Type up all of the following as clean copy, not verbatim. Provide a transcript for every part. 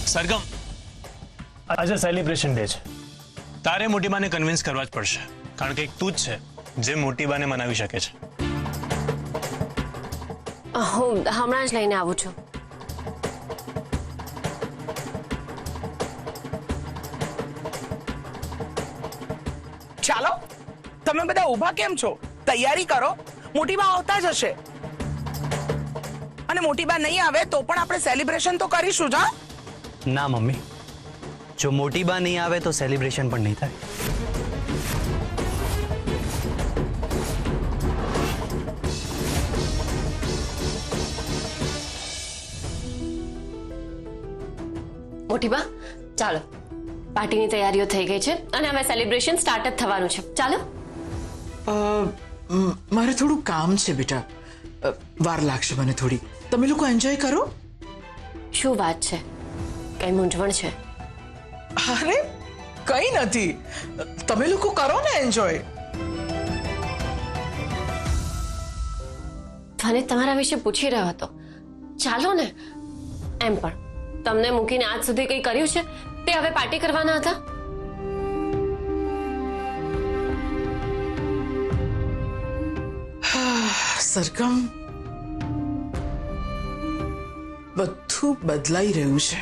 સરગમ, આજે celebration day છે. તારે મોટી બાને કન્વિન્સ કરવા જ પડશે, કારણ કે એક તું જ છે જે મોટી બાને મનાવી શકે છે. હું હમણાં જ લઈને આવું છું. ચાલો, તમે બધા ઊભા કેમ છો? તૈયારી કરો, મોટી બા આવતા જ હશે. અને મોટી બા નહીં આવે તો પણ આપણે સેલિબ્રેશન તો કરીશું જ. હા, ના મમ્મી, જો મોટી બા નહીં આવે તો સેલિબ્રેશન પણ નહીં થાય. મોટી બા, ચાલો, પાર્ટીની તૈયારીઓ થઈ ગઈ છે અને હવે સેલિબ્રેશન સ્ટાર્ટ જ થવાનું છે. ચાલો. મારે થોડું કામ છે બેટા, વાર લાગશે મને થોડી. તમે લોકો એન્જોય કરો. શું વાત છે? કઈ મૂંઝવણ છે? અરે કઈ નથી, તમે લોકો કરો ને એન્જોય. મને તમારા વિશે પૂછી રહ્યો હતો. ચાલો ને. એમ પણ તમને મૂકીને આજ સુધી કંઈ કર્યું છે તે હવે પાર્ટી કરવાના હતા? સરગમ, બધું બદલાઈ રહ્યું છે.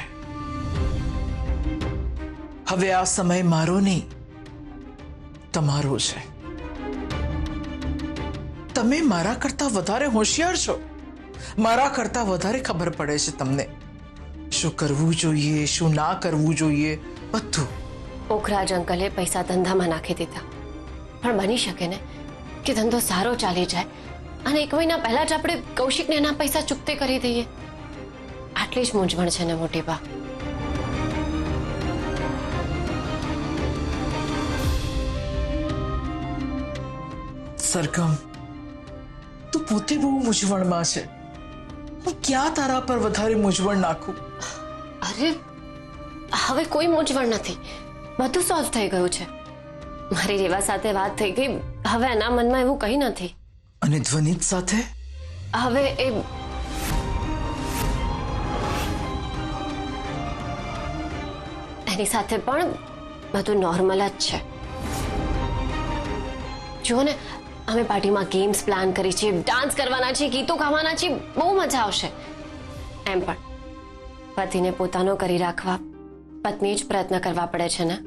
હવે આ સમય મારો નહીં, તમારો છે. તમે મારા કરતા વધારે હોશિયાર છો. મારા કરતા વધારે ખબર પડે છે તમને શું કરવું જોઈએ, શું ના કરવું જોઈએ, બધું. પોખરાજ અંકલે પૈસા ધંધામાં નાખી દીધા, પણ બની શકે ને કે ધંધો સારો ચાલી જાય અને 1 મહિના પહેલા જ આપણે કૌશિકને એના પૈસા ચૂકતે કરી દઈએ. આટલી જ મૂંઝવણ છે ને મોટી બા. સરગમ, તું પોતે બહુ મૂંઝવણમાં છે. હું ક્યાં તારા પર વધારે મૂંઝવણ નાખું? અરે હવે કોઈ મૂંઝવણ નથી, બધું સોલ્વ થઈ ગયું છે. મારી રેવા સાથે વાત થઈ ગઈ, હવે એના મનમાં એવું કંઈ નથી. અને ધ્વનિત સાથે? હવે એ એની સાથે પણ બધું નોર્મલ જ છે. જુઓ ને, અમે પાર્ટીમાં ગેમ્સ પ્લાન કરી છે, ડાન્સ કરવાના છે, ગીતો ગાવાના છે, બહુ મજા આવશે. એમ પણ પતિને પોતાનો કરી રાખવા પત્ની જ પ્રયત્ન કરવા પડે છે ને.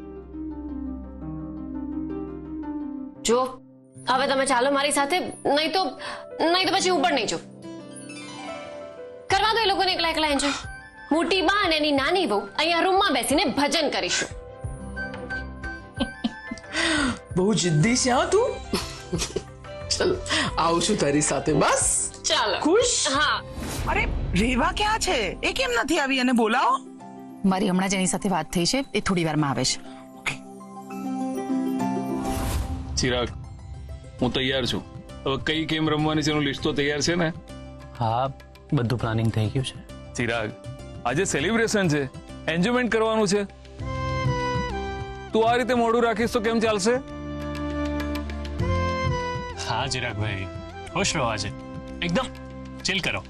જો હવે તમે ચાલો મારી સાથે, નહીં તો પછી હું પણ નહીં જાઉં. કરવા દો એ લોકોને એકલા એકલા એન્જોય. મોટી બા અને એની નાની બહુ અહીંયા રૂમમાં બેસીને ભજન કરીશું. બહુ જિદ્દી છે હા તું. ચલ આવું છું તારી સાથે. બસ ચાલો. ખુશ? હા. અરે રેવા ક્યાં છે? એ કેમ નથી આવી? અને બોલાવો. મારી હમણાં જ એની સાથે વાત થઈ છે, એ થોડી વારમાં આવે છે. ચિરાગ, હું તૈયાર છું. હવે કઈ ગેમ રમવાની છે એનું લિસ્ટ તો તૈયાર છે ને? હા, બધું પ્લાનિંગ થઈ ગયું છે. ચિરાગ, આજે સેલિબ્રેશન છે, એન્જોયમેન્ટ કરવાનું છે. તું આ રીતે મોઢું રાખીશ તો કેમ ચાલશે? હા ચિરાગભાઈ, ખુશ રહો, આજે એકદમ ચિલ કરો.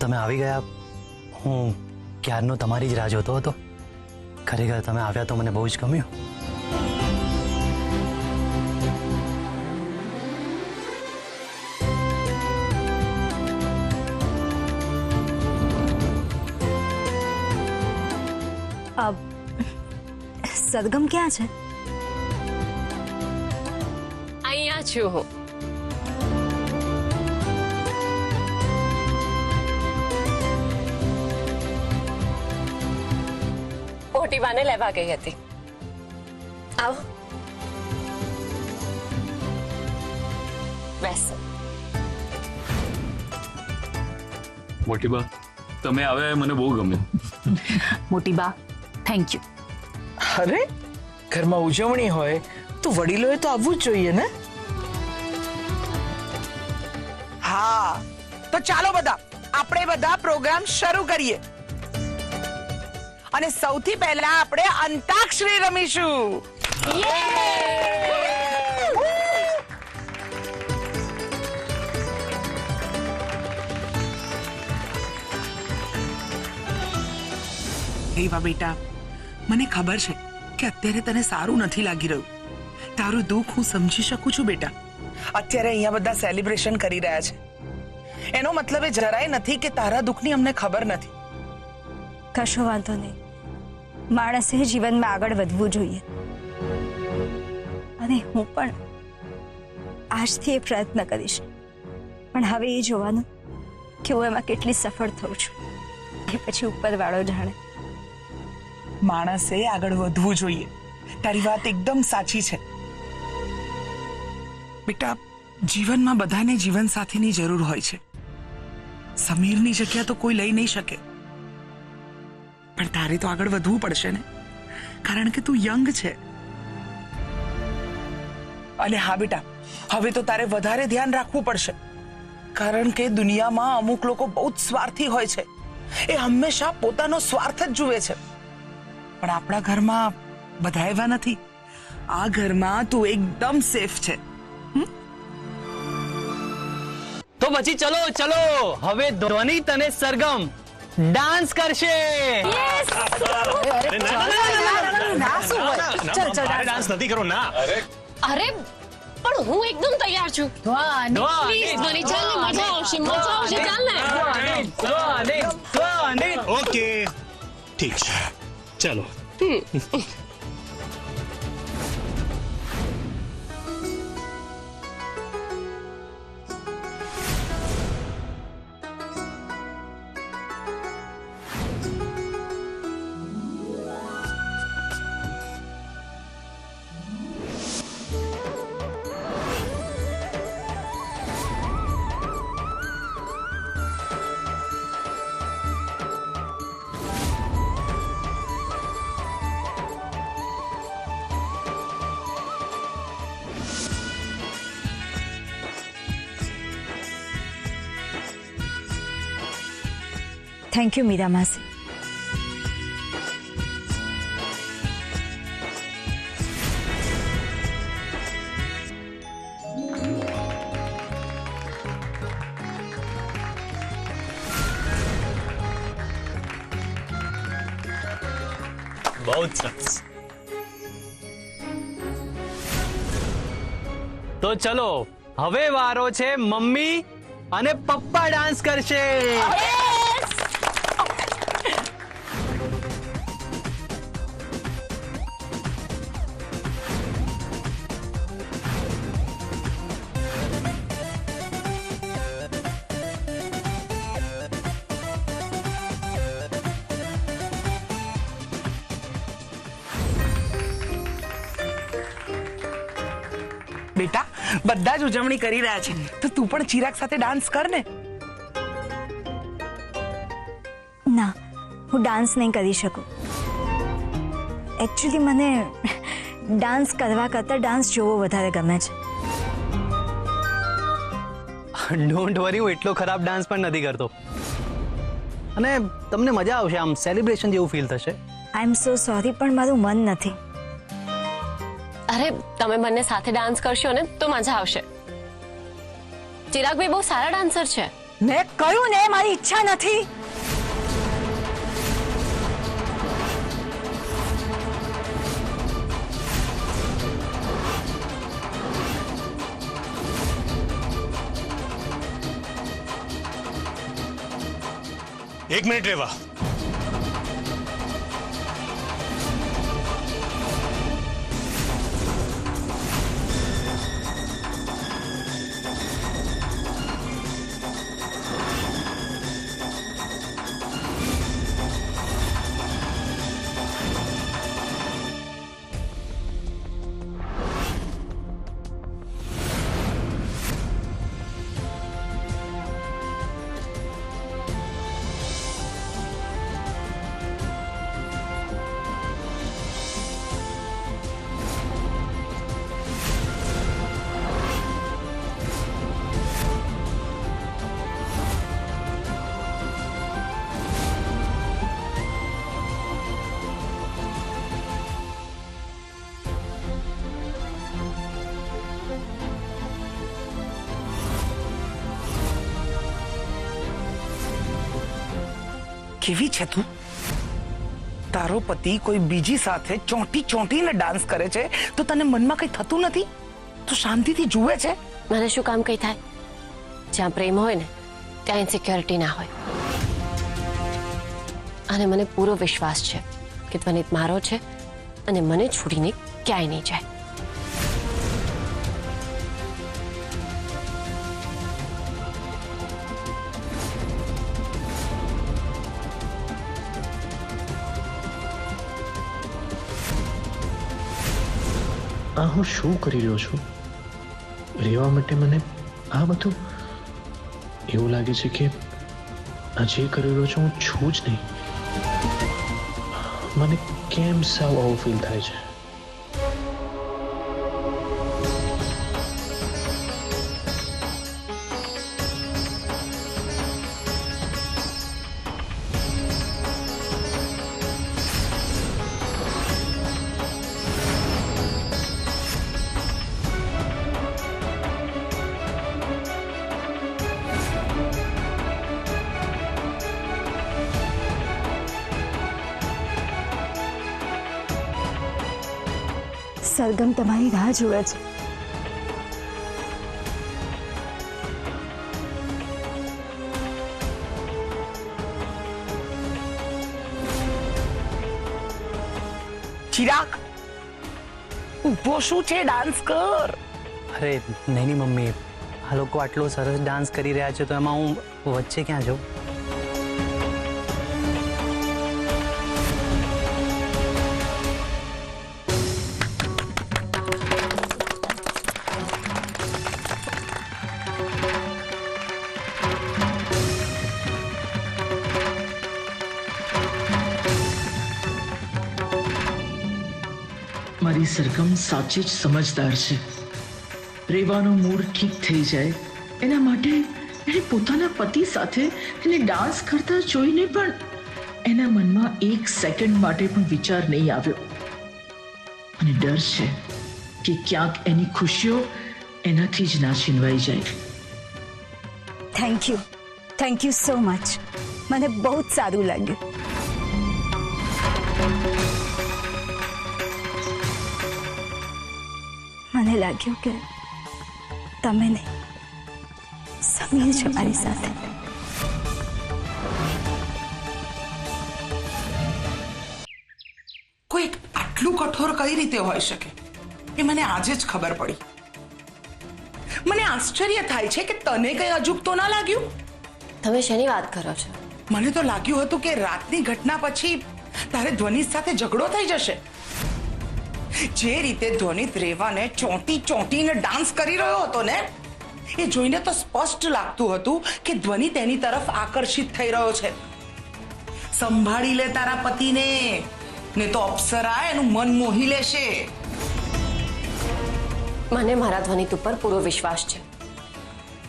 તમે આવી ગયા. હું ક્યારનો તમારી જ રાહ જોતો હતો. ખરેખર તમે આવ્યા તો મને બહુ જ ગમ્યું. સરગમ ક્યાં છે? અહીંયા છું હું. મોટી બાને લેવા ગઈ હતી. આવો, બેસો. મોટી બા, તમે આવ્યા એ મને બહુ ગમ્યું. મોટી બા, થેન્ક યુ. અરે ઘરમાં ઉજવણી હોય તો વડીલોએ તો આવવું જ જોઈએ ને. હા, તો ચાલો બધા આપણે બધા પ્રોગ્રામ શરૂ કરીએ. અને સૌથી પહેલા આપણે અંતાક્ષરી રમીશું. એવા બેટા, મને ખબર છે કે અત્યારે તને સારું નથી લાગી રહ્યું. તારું દુઃખ હું સમજી શકું છું બેટા. અત્યારે અહીંયા બધા સેલિબ્રેશન કરી રહ્યા છે, એનો મતલબ એ જરાય નથી કે તારા દુઃખની અમને ખબર નથી. કશો વાંધો નહીં. માણસે જીવનમાં આગળ વધવું જોઈએ, અને હું પણ આજથી એ પ્રયત્ન કરીશ. પણ હવે એ જોવાનું કે હું એમાં કેટલી સફળ થઉં છું એ પછી ઉપરવાળો જાણે. માણસે આગળ વધવું જોઈએ. તારી વાત એકદમ સાચી છે બેટા. જીવનમાં બધાને જીવન સાથીની જરૂર હોય છે. સમીરની જગ્યા તો કોઈ લઈ નહીં શકે, પણ તારે તો આગળ વધવું પડશે ને, કારણ કે તું યંગ છે. અને હા બેટા, હવે તો તારે વધારે ધ્યાન રાખવું પડશે, કારણ કે દુનિયામાં અમુક લોકો બહુ જ સ્વાર્થી હોય છે. એ હંમેશા પોતાનો સ્વાર્થ જ જુએ છે. પણ આપણા ઘરમાં બધા એવા નથી. આ ઘરમાં તું એકદમ સેફ છે. તો પછી ચલો ચલો, હવે ધ્વનિ તને સરગમ ડાન્સ કરશે. ડાન્સ નથી કરો ના. અરે પણ હું એકદમ તૈયાર છું. પ્લીઝ ધ્વનિ, ચાલ ને, મજા આવશે, ચાલ ને. ઓકે ઠીક છે, ચલો. થેન્ક યુ મીરા માસી. બહુ જ સરસ. તો ચલો, હવે વારો છે મમ્મી અને પપ્પા ડાન્સ કરશે. બેટા, બધા જ ઉજવણી કરી રહ્યા છે, તો તું પણ ચિરાગ સાથે ડાન્સ કર ને. ના, હું ડાન્સ નહીં કરી શકું. એકચ્યુઅલી મને ડાન્સ કરવા કરતાં ડાન્સ જોવો વધારે ગમે છે. ડોન્ટ વરી, હું એટલો ખરાબ ડાન્સ પણ નથી કરતો, અને તમને મજા આવશે. આમ સેલિબ્રેશન જેવું ફીલ થશે. આઈ એમ સો સોરી, પણ મારું મન નથી. અરે તમે બંને સાથે ડાન્સ કરશો ને તો મજા આવશે. ચિરાગભાઈ બહુ સારા ડાન્સર છે. મેં કહ્યું ને, મારી ઈચ્છા નથી. એક મિનિટ રેવા. કેવી છે તું? તારો પતિ કોઈ બીજી સાથે ચોંટીને ડાન્સ કરે છે તો તને મનમાં કઈ થતું નથી? તું શાંતિથી જુએ છે? મને શું કામ કઈ થાય? જ્યાં પ્રેમ હોય ને ત્યાં ઇન્સિક્યોરિટી ના હોય. અને મને પૂરો વિશ્વાસ છે કે ધ્વનિત મારો છે અને મને છોડીને ક્યાંય નહીં જાય. આ હું શું કરી રહ્યો છું? રહેવા માટે મને આ બધું એવું લાગે છે કે આ જે કરી રહ્યો છું હું છું જ નહીં. મને કેમ સાવ આવું ફીલ થાય છે? સરગમ તમારી રાહ જુએ છે. ચિરાગ, ઊભો શું છે? ડાન્સ કર. અરે નહીં મમ્મી, આ લોકો આટલો સરસ ડાન્સ કરી રહ્યા છે તો એમાં હું વચ્ચે ક્યાં જાઉં? મારી સરગમ સાચે જ સમજદાર છે. રેવાનો મૂડ ઠીક થઈ જાય એના માટે એને પોતાના પતિ સાથે એને ડાન્સ કરતા જોઈને પણ એના મનમાં એક સેકન્ડ માટે પણ વિચાર નહીં આવ્યો. અને ડર છે કે ક્યાંક એની ખુશીઓ એનાથી જ ના છીનવાઈ જાય. Thank you so much. મને બહુ જ સારું લાગ્યું. મને લાગ્યું કે તમે નહીં, સમીર છે મારી સાથે. કોઈ આટલું કઠોર કઈ રીતે હોઈ શકે એ મને આજે જ ખબર પડી. મને આશ્ચર્ય થાય છે કે તને કઈ અજુગતો ના લાગ્યું? તમે શેની વાત કરો છો? મને તો લાગ્યું હતું કે રાતની ઘટના પછી તારે ધ્વનિત સાથે ઝઘડો થઈ જશે. જે રીતે ધ્વનિત રેવાને ચોંટીને ડાન્સ કરી રહ્યો હતો ને, એ જોઈને તો સ્પષ્ટ લાગતું હતું કે ધ્વનિત એની તરફ આકર્ષિત થઈ રહ્યો છે. સંભાળી લે તારા પતિને, ને તો અપ્સરા એનું મન મોહી લેશે. મને મારા ધ્વનિત ઉપર પૂરો વિશ્વાસ છે.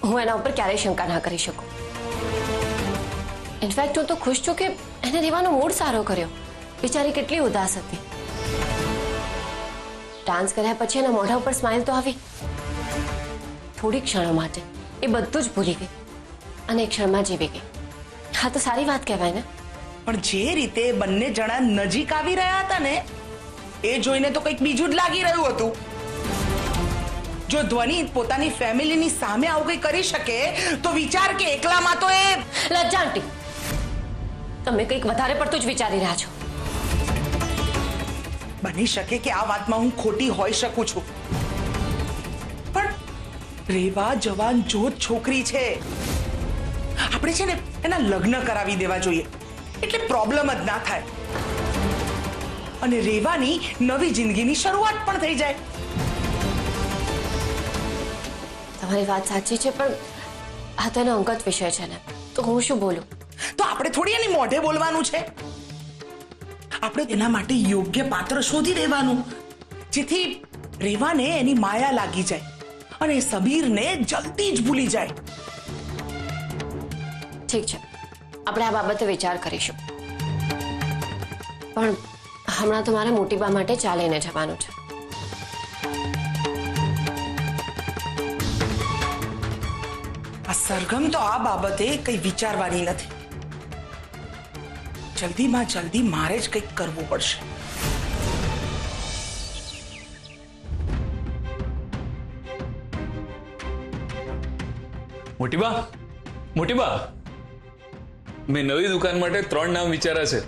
હું એના ઉપર ક્યારેય શંકા ના કરી શકું. ઇનફેક્ટ હું તો ખુશ છું કે એને રેવાનો મૂડ સારો કર્યો. બિચારી કેટલી ઉદાસ હતી. ડાન્સ કર્યા પછી એના મોઢા ઉપર સ્માઇલ તો આવી. થોડી ક્ષણો માટે એ બધું જ ભૂલી ગઈ અને એક ક્ષણમાં જીવી ગઈ. હા તો સારી વાત કહેવાય ને. પણ જે રીતે બંને જણા નજીક આવી રહ્યા હતા ને, એ જોઈને તો કંઈક બીજું જ લાગી રહ્યું હતું. જો ધ્વનિત પોતાની ફેમિલીની સામે આવું કંઈ કરી શકે તો વિચાર કે એકલામાં તો એ... લજ્જા આંટી, તમે કંઈક વધારે પડતું જ વિચારી રહ્યા છો. બની શકે કે આ વાતમાં હું ખોટી હોઈ શકું છું, પણ રેવા જવાન જોત છોકરી છે. આપણે છે ને એના લગ્ન કરાવી દેવા જોઈએ, એટલે પ્રોબ્લેમ જ ના થાય અને રેવાની નવી જિંદગીની શરૂઆત પણ થઈ જાય. તમારી વાત સાચી છે, પણ આ તો એનો અંગત વિષય છે ને, તો હું શું બોલું? તો આપણે થોડી એની મોઢે બોલવાનું છે. આપણે તેના માટે યોગ્ય પાત્ર શોધી લેવાનું, જેથી રેવાને એની માયા લાગી જાય અને સમીરને જલ્દી જ ભૂલી જાય. ઠીક છે, આપણે આ બાબતે વિચાર કરીશું. પણ હમણાં તો મારે મોટી બા માટે ચા લઈને જવાનું છે. આ સરગમ તો આ બાબતે કઈ વિચારવાની નથી. જલ્દીમાં જલ્દી મારે જ કંઈક કરવું પડશે. મોટી બા, મેં નવી દુકાન માટે 3 નામ વિચાર્યા છે.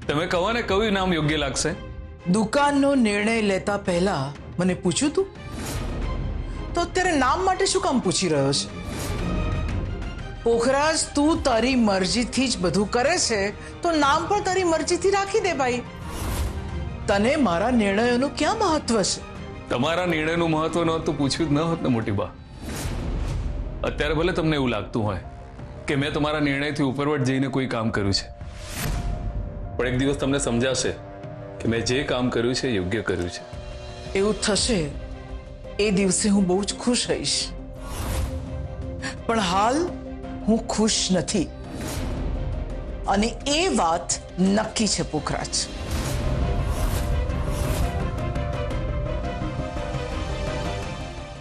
તમે કહો ને કયું નામ યોગ્ય લાગશે? દુકાનનો નિર્ણય લેતા પહેલા મને પૂછ્યું તું? તો અત્યારે નામ માટે શું કામ પૂછી રહ્યો છે? પોખરાજ, તું તારી મરજીથી જ બધું કરે છે તો નામ પણ તારી મરજીથી રાખી દે ભાઈ. તને મારા નિર્ણયોનું ક્યાં મહત્વ છે? તમારા નિર્ણયનું મહત્વ નહોતું પૂછ્યું જ ન હોત ને મોટી બા. અત્યારે ભલે તમને એવું લાગતું હોય કે મેં તમારા નિર્ણયથી ઉપરવટ જઈને કોઈ કામ કર્યું છે, પણ એક દિવસ તમને સમજાશે કે મેં જે કામ કર્યું છે યોગ્ય કર્યું છે. એવું થશે એ દિવસે હું બહુ જ ખુશ રહીશ, પણ હાલ હું ખુશ નથી અને એ વાત નક્કી છે પોખરાજ.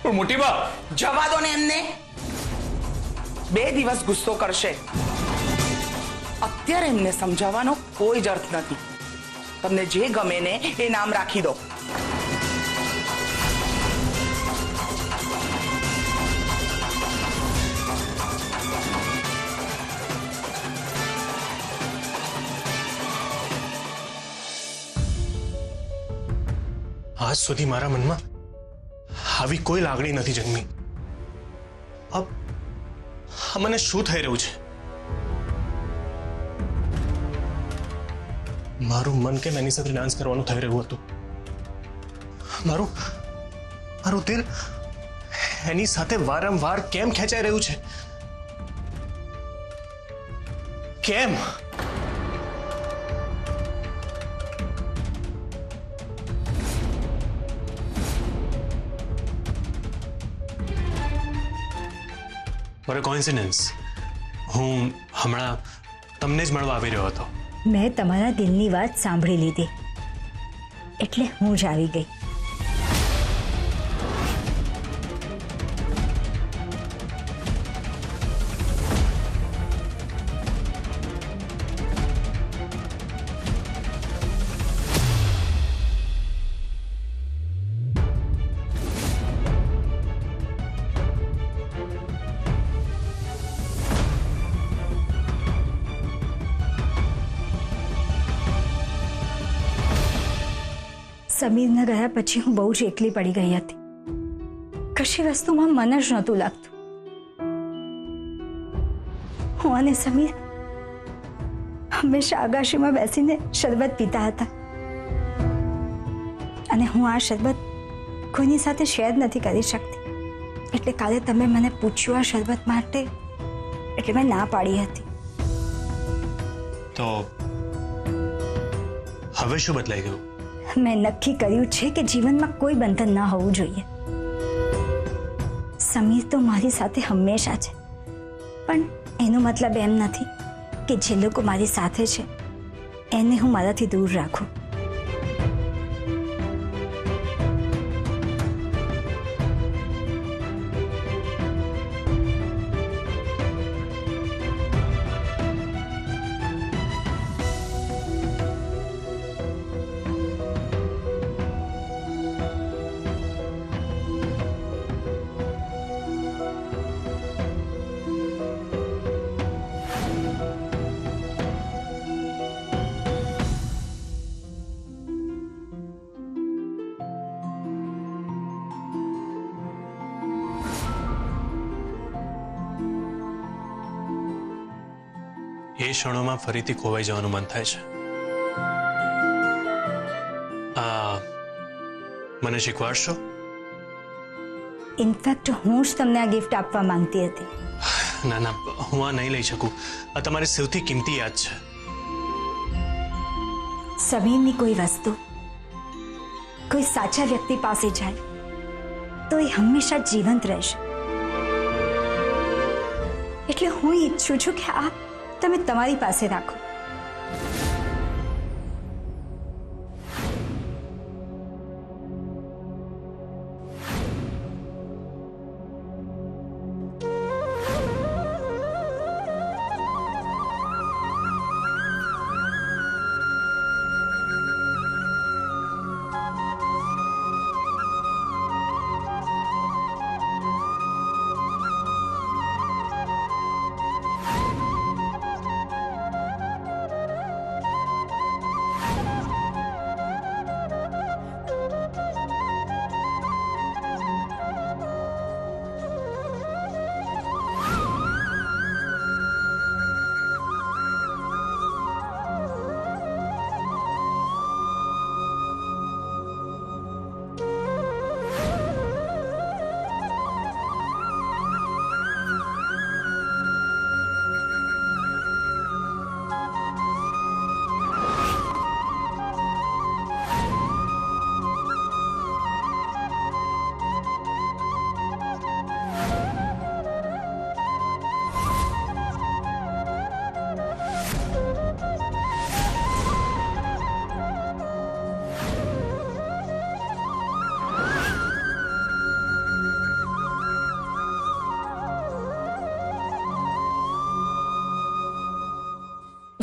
પણ મોટી બા, જવા દો ને એમને. 2 દિવસ ગુસ્સો કરશે. અત્યારે એમને સમજાવવાનો કોઈ જ અર્થ નથી. તમને જે ગમે ને એ નામ રાખી દો. આજ સુધી મારા મનમાં આવી કોઈ લાગણી નથી જન્મી. अब મને શું થઈ રહ્યું છે? મારું મન કેમ એની સાથે ડાન્સ કરવાનું થઈ રહ્યું હતું? મારું દિલ એની સાથે વારંવાર કેમ ખેંચાઈ રહ્યું છે? કેમ? ફોર અ કોઇન્સિડન્સ હું હમણાં તમને જ મળવા આવી રહ્યો હતો. મેં તમારા દિલની વાત સાંભળી લીધી એટલે હું જ આવી ગઈ. સમીરના ગયા પછી હું બહુ જ એકલી પડી ગઈ હતી. કશી વસ્તુમાં મન જ નહોતું લાગતું. હું અને સમીર હંમેશા આગાશીમાં બેસીને શરબત પીતા હતા અને હું આ શરબત કોઈની સાથે શેર નથી કરી શકતી. એટલે કાલે તમે મને પૂછ્યું આ શરબત માટે એટલે મેં ના પાડી હતી. તો હવે શું બદલાઈ ગયું? મેં નક્કી કર્યું છે કે જીવનમાં કોઈ બંધન ન હોવું જોઈએ. સમીર તો મારી સાથે હંમેશા છે, પણ એનો મતલબ એમ નથી કે જે લોકો મારી સાથે છે એને હું મારાથી દૂર રાખું. એ ક્ષણોમાં ફરીથી ખોવાઈ જવાનું મન થાય છે. મને શીખવાડશો? ઇનફેક્ટ હું જ તમને આ ગિફ્ટ આપવા માંગતી હતી. ના ના, હું આ નહીં લઈ શકું. આ તમારી સૌથી કિંમતી યાદ છે. સમીરની કોઈ વસ્તુ કોઈ સાચા વ્યક્તિ પાસે જાય તો એ હંમેશા જીવંત રહેશે. એટલે હું ઈચ્છું છું કે આ તમે તમારી પાસે રાખો.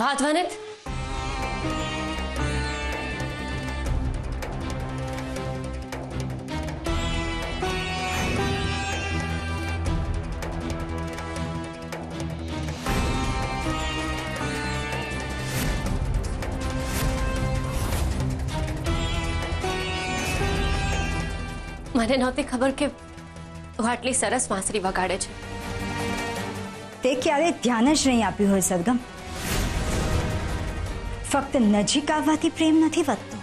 વાહ ધ્વનિત, મને નહોતી ખબર કે તું આટલી સરસ વાંસળી વગાડે છે. તે ક્યારેય ધ્યાન જ નહીં આપ્યું હોય સરગમ. ફક્ત નજીક આવવાથી પ્રેમ નથી વધતો,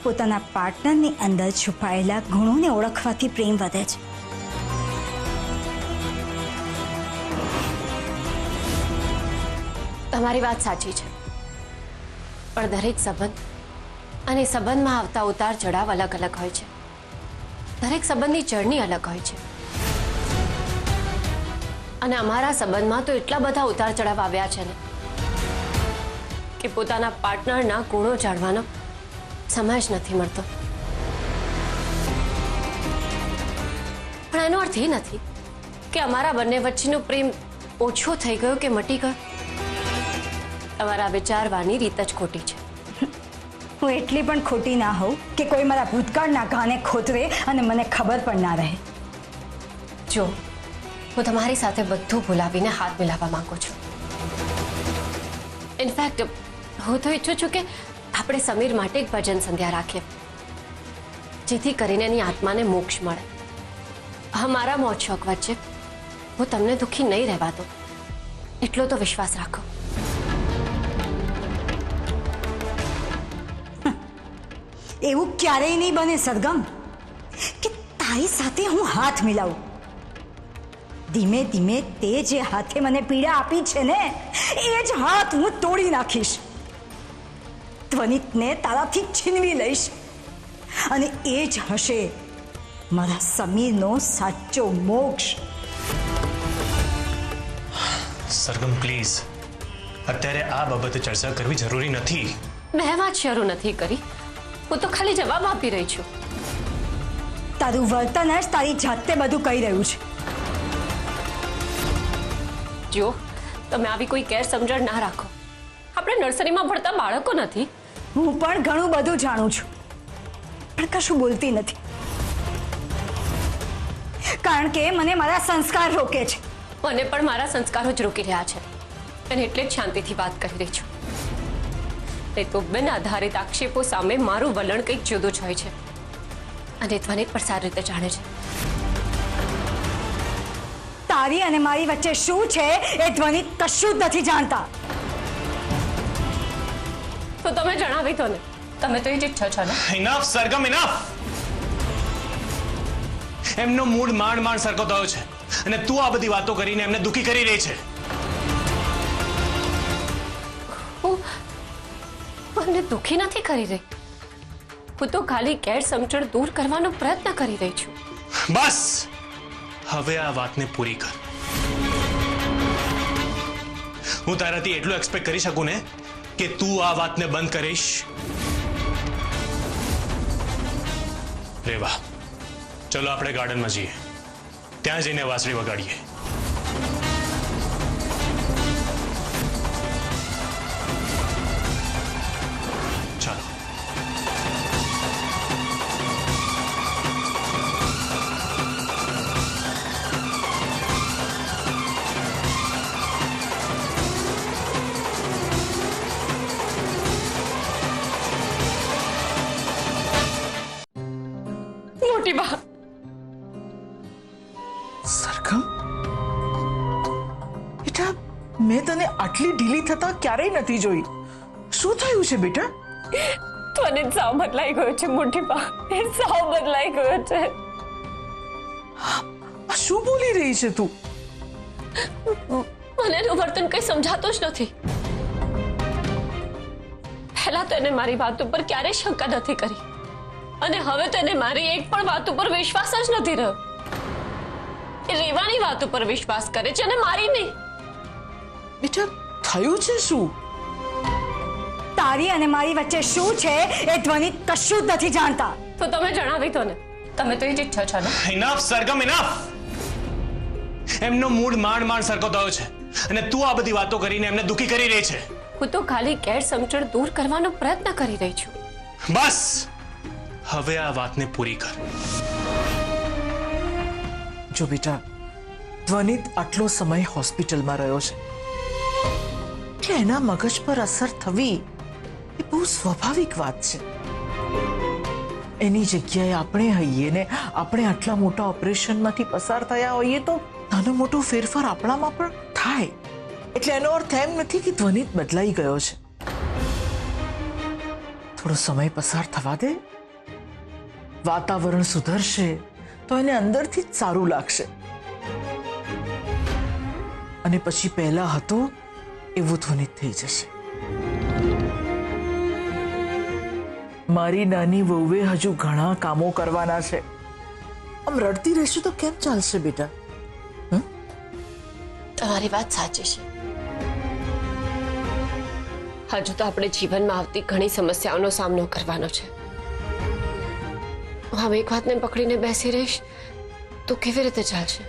પોતાના પાર્ટનરની અંદર છુપાયેલા ગુણોને ઓળખવાથી પ્રેમ વધે છે. તમારી વાત સાચી છે, પણ દરેક સંબંધ અને સંબંધમાં આવતા ઉતાર ચઢાવ અલગ અલગ હોય છે. દરેક સંબંધની જર્ની અલગ હોય છે અને અમારા સંબંધમાં તો એટલા બધા ઉતાર ચઢાવ આવ્યા છે ને કે પોતાના પાર્ટનરના ગુણો જાણવાનો સમય જ નથી મળતો. પણ એનો અર્થ એ નથી કે અમારા બંને વચ્ચેનો પ્રેમ ઓછો થઈ ગયો કે મટી ગયો. તમારા વિચારવાની રીત જ ખોટી છે. હું એટલી પણ ખોટી ના હોઉં કે કોઈ મારા ભૂતકાળના ગાને ખોતરે અને મને ખબર પણ ના રહે. જો હું તમારી સાથે બધું ભૂલાવીને હાથ મિલાવવા માંગુ છું. ઇનફેક્ટ હું તો ઈચ્છું છું કે આપણે સમીર માટે એક ભજન સંધ્યા રાખીએ, જેથી કરીને એની આત્માને મોક્ષ મળે. મારા મોજ શોખ વચ્ચે હું તમને દુઃખી નહીં રહેવા દઉં, એટલો તો વિશ્વાસ રાખો. એવું ક્યારેય નહીં બને સરગમ કે તારી સાથે હું હાથ મિલાવું. ધીમે ધીમે તે જે હાથે મને પીડા આપી છે ને એ જ હાથ હું તોડી નાખીશ. ધ્વનિતને તારાથી છીનવી લઈશ અને એ જ હશે મારા સમીરનો સાચો મોક્ષ. સરગમ પ્લીઝ, અત્યારે આ બાબતે ચર્ચા કરવી જરૂરી નથી. મેં વાત શરૂ નથી કરી, હું તો ખાલી જવાબ આપી રહી છું. તારું વર્તન જ તારી જાતે બધું કહી રહ્યું છે. જો તમે આવી કોઈ ગેરસમજણ ના રાખો. આપણે નર્સરીમાં ભણતા બાળકો નથી. હું પણ ઘણું બધું જાણું છું, પણ કશું બોલતી નથી, કારણ કે મને મારા સંસ્કાર રોકે છે. મને પણ મારા સંસ્કારો જ રોકી રહ્યા છે અને એટલે જ શાંતિથી વાત કરી રહી છું. તે તો બિન આધારિત આક્ષેપો સામે મારું વલણ કંઈક જુદું જ હોય છે અને ધ્વનિત પણ સારી રીતે જાણે છે. તારી અને મારી વચ્ચે શું છે એ ધ્વનિત કશું જ નથી જાણતા. તો તમે જણાવી દો ને, તમે તો એ જ ઈચ્છો છો ને. Enough Sargam, enough. એમનો મૂડ માંડ માંડ સરખો થયો છે અને તું આ બધી વાતો કરીને એમને દુખી કરી રહી છે. મને દુખી નથી કરી રહી, હું તો ખાલી ગેરસમજણ દૂર કરવાનો પ્રયત્ન કરી રહી છું. બસ હવે આ વાતને પૂરી કર. હું તારાથી એટલું એક્સપેક્ટ કરી શકું ને કે તું આ વાતને બંધ કરીશ. રેવા, ચલો આપણે ગાર્ડનમાં જઈએ, ત્યાં જઈને વાંસળી વગાડીએ. ચાલો. મોટી બા, સરગમ બેટા, મેં તને આટલી ઢીલી થતા ક્યારેય નથી જોઈ. શું થયું છે બેટા? મને સાવ બદલાઈ ગયો છે મોટી બા, એ સાવ બદલાઈ ગયો છે. આ શું બોલી રહી છે તું? મને એનું વર્તન કઈ સમજાતું જ નથી. પહેલા તો એને મારી વાત ઉપર ક્યારેય શંકા નથી કરી અને હવે તો એને મારી એક પણ વાત ઉપર વિશ્વાસ જ નથી રહ્યો. એ રેવાની વાત ઉપર વિશ્વાસ કરે છે અને મારી નહીં. બેટા, થયું છે શું? તારી અને મારી વચ્ચે શું છે એ ધ્વનિત કશું જ નથી જાણતા. તો તમે જણાવી દો ને, તમે તો એ જ ઈચ્છો છો ને. Enough Sargam, enough. એમનો મૂડ માંડ સરખો થયો છે અને તું આ બધી વાતો કરીને એમને દુખી કરી રહી છે. હું તો ખાલી ગેરસમજણ દૂર કરવાનો પ્રયત્ન કરી રહી છું. બસ હવે આ વાતને પૂરી કર. જો બેટા, ધ્વનિત આટલો સમય હોસ્પિટલમાં રહ્યો છે એટલે એના મગજ પર અસર થવી એ બહુ સ્વાભાવિક વાત છે. એની જગ્યાએ આપણે હઈએ ને આપણે આટલા મોટા ઓપરેશનમાંથી પસાર થયા હોઈએ તો નાનો મોટો ફેરફાર આપણામાં પણ થાય. એટલે એનો અર્થ એમ નથી કે ધ્વનિત બદલાઈ ગયો છે. થોડો સમય પસાર થવા દે, વાતાવરણ સુધરશે તો એને અંદરથી જ સારું લાગશે અને પછી પહેલા હતો એવું ધ્વનિત થઈ જશે. મારી નાની વહુએ હજુ ઘણા કામો કરવાના છે. આમ રડતી રહેશે તો કેમ ચાલશે બેટા? તમારી વાત સાચી છે. હજુ તો આપણે જીવનમાં આવતી ઘણી સમસ્યાઓનો સામનો કરવાનો છે. હું એક વાતને પકડીને બેસી રહીશ તો કેવી રીતે ચાલશે?